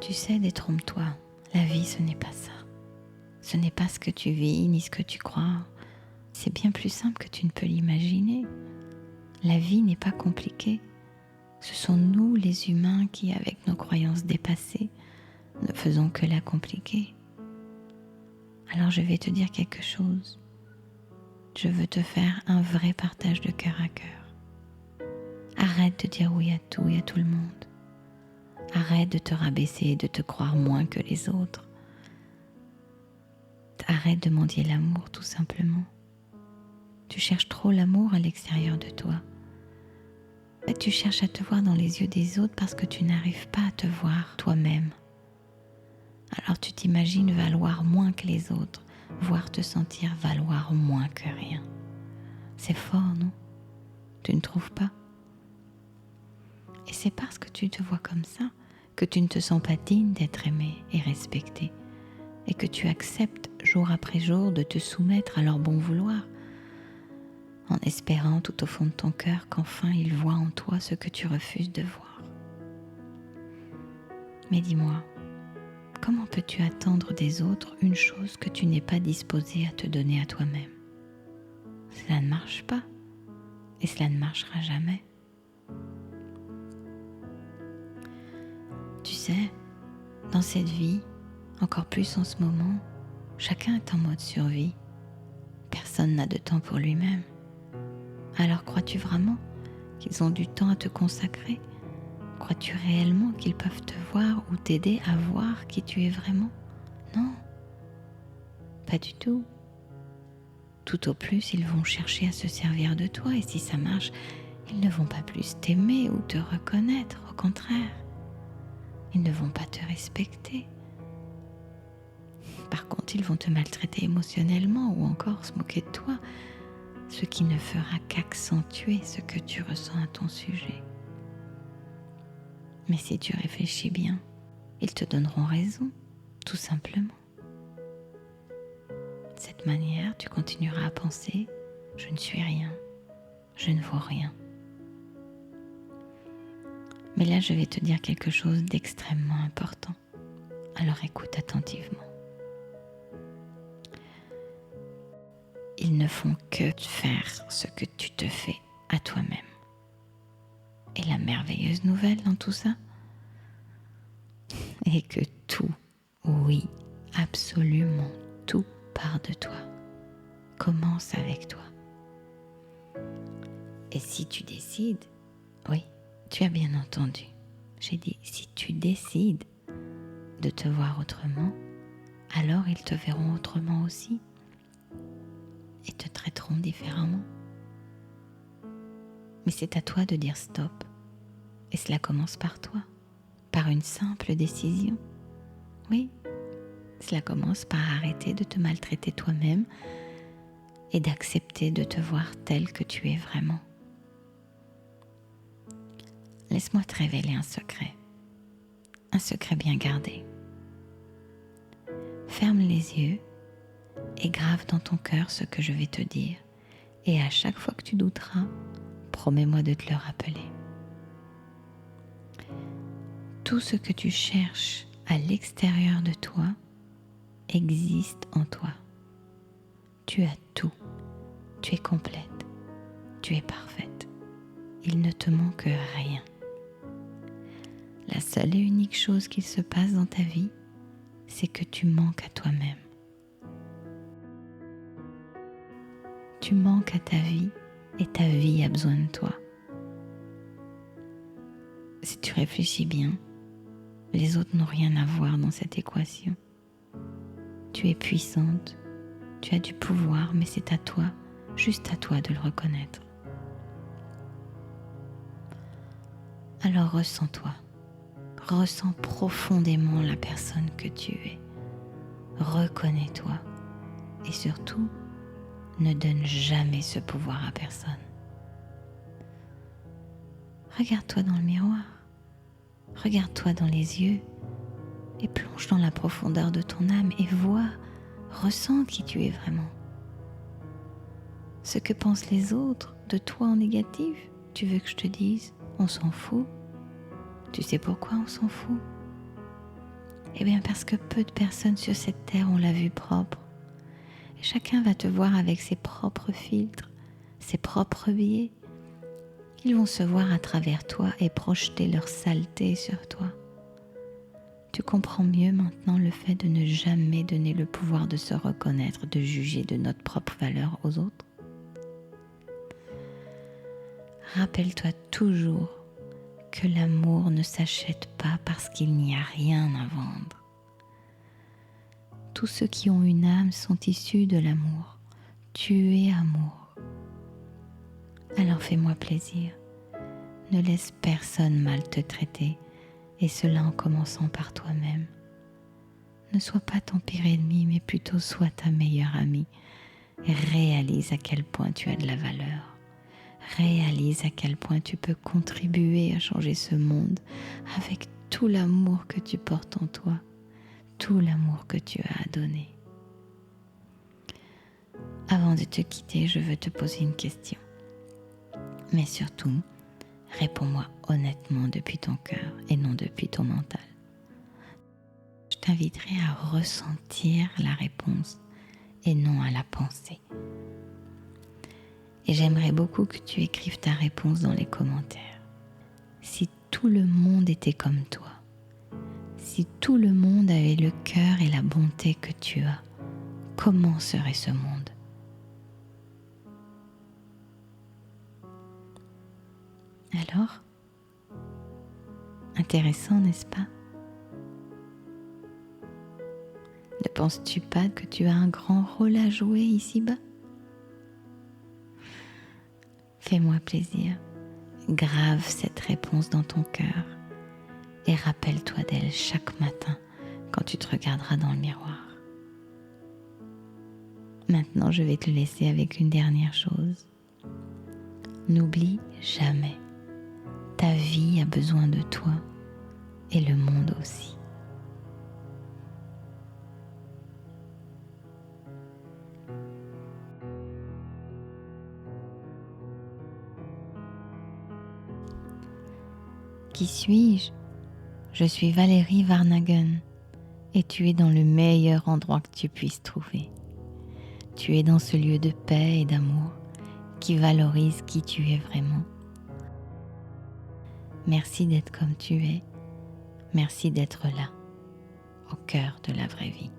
Tu sais, détrompe-toi, la vie ce n'est pas ça. Ce n'est pas ce que tu vis ni ce que tu crois. C'est bien plus simple que tu ne peux l'imaginer. La vie n'est pas compliquée. Ce sont nous les humains qui, avec nos croyances dépassées, ne faisons que la compliquer. Alors je vais te dire quelque chose. Je veux te faire un vrai partage de cœur à cœur. Arrête de dire oui à tout et à tout le monde. Arrête de te rabaisser et de te croire moins que les autres. Arrête de mendier l'amour tout simplement. Tu cherches trop l'amour à l'extérieur de toi. Tu cherches à te voir dans les yeux des autres parce que tu n'arrives pas à te voir toi-même. Alors tu t'imagines valoir moins que les autres, voire te sentir valoir moins que rien. C'est fort, non? Tu ne trouves pas? Et c'est parce que tu te vois comme ça que tu ne te sens pas digne d'être aimé et respecté, et que tu acceptes jour après jour de te soumettre à leur bon vouloir, en espérant tout au fond de ton cœur qu'enfin ils voient en toi ce que tu refuses de voir. Mais dis-moi, comment peux-tu attendre des autres une chose que tu n'es pas disposé à te donner à toi-même? Cela ne marche pas, et cela ne marchera jamais. Tu sais, dans cette vie, encore plus en ce moment, chacun est en mode survie. Personne n'a de temps pour lui-même. Alors crois-tu vraiment qu'ils ont du temps à te consacrer? Crois-tu réellement qu'ils peuvent te voir ou t'aider à voir qui tu es vraiment? Non, pas du tout. Tout au plus, ils vont chercher à se servir de toi et si ça marche, ils ne vont pas plus t'aimer ou te reconnaître. Au contraire, ils ne vont pas te respecter. Par contre, ils vont te maltraiter émotionnellement ou encore se moquer de toi, ce qui ne fera qu'accentuer ce que tu ressens à ton sujet. Mais si tu réfléchis bien, ils te donneront raison, tout simplement. De cette manière, tu continueras à penser « je ne suis rien, je ne vaux rien ». Mais là, je vais te dire quelque chose d'extrêmement important. Alors écoute attentivement. Ils ne font que faire ce que tu te fais à toi-même. Et la merveilleuse nouvelle dans tout ça est que tout, oui, absolument tout part de toi. Commence avec toi. Et si tu décides, oui, tu as bien entendu, j'ai dit si tu décides de te voir autrement, alors ils te verront autrement aussi et te traiteront différemment. Mais c'est à toi de dire stop. Et cela commence par toi, par une simple décision. Oui, cela commence par arrêter de te maltraiter toi-même et d'accepter de te voir tel que tu es vraiment. Laisse-moi te révéler un secret bien gardé. Ferme les yeux et grave dans ton cœur ce que je vais te dire. Et à chaque fois que tu douteras, promets-moi de te le rappeler. Tout ce que tu cherches à l'extérieur de toi existe en toi. Tu as tout. Tu es complète. Tu es parfaite. Il ne te manque rien. La seule et unique chose qu'il se passe dans ta vie, c'est que tu manques à toi-même. Tu manques à ta vie et ta vie a besoin de toi. Si tu réfléchis bien, les autres n'ont rien à voir dans cette équation. Tu es puissante, tu as du pouvoir, mais c'est à toi, juste à toi de le reconnaître. Alors ressens-toi, ressens profondément la personne que tu es. Reconnais-toi et surtout, ne donne jamais ce pouvoir à personne. Regarde-toi dans le miroir, regarde-toi dans les yeux et plonge dans la profondeur de ton âme et vois, ressens qui tu es vraiment. Ce que pensent les autres de toi en négatif, tu veux que je te dise, on s'en fout. Tu sais pourquoi on s'en fout? Eh bien parce que peu de personnes sur cette terre ont la vue propre. Et chacun va te voir avec ses propres filtres, ses propres biais. Ils vont se voir à travers toi et projeter leur saleté sur toi. Tu comprends mieux maintenant le fait de ne jamais donner le pouvoir de se reconnaître, de juger de notre propre valeur aux autres. Rappelle-toi toujours que l'amour ne s'achète pas parce qu'il n'y a rien à vendre. Tous ceux qui ont une âme sont issus de l'amour. Tu es amour. Alors fais-moi plaisir. Ne laisse personne mal te traiter, et cela en commençant par toi-même. Ne sois pas ton pire ennemi, mais plutôt sois ta meilleure amie. Réalise à quel point tu as de la valeur. Réalise à quel point tu peux contribuer à changer ce monde avec tout l'amour que tu portes en toi, tout l'amour que tu as à donner. Avant de te quitter, je veux te poser une question. Mais surtout, réponds-moi honnêtement depuis ton cœur et non depuis ton mental. Je t'inviterai à ressentir la réponse et non à la penser. Et j'aimerais beaucoup que tu écrives ta réponse dans les commentaires. Si tout le monde était comme toi, si tout le monde avait le cœur et la bonté que tu as, comment serait ce monde ? Alors, intéressant, n'est-ce pas ? Ne penses-tu pas que tu as un grand rôle à jouer ici-bas ? Fais-moi plaisir, grave cette réponse dans ton cœur et rappelle-toi d'elle chaque matin quand tu te regarderas dans le miroir. Maintenant, je vais te laisser avec une dernière chose. N'oublie jamais, ta vie a besoin de toi et le monde aussi. Qui suis-je ? Je suis Valérie Varnhagen et tu es dans le meilleur endroit que tu puisses trouver. Tu es dans ce lieu de paix et d'amour qui valorise qui tu es vraiment. Merci d'être comme tu es. Merci d'être là, au cœur de la vraie vie.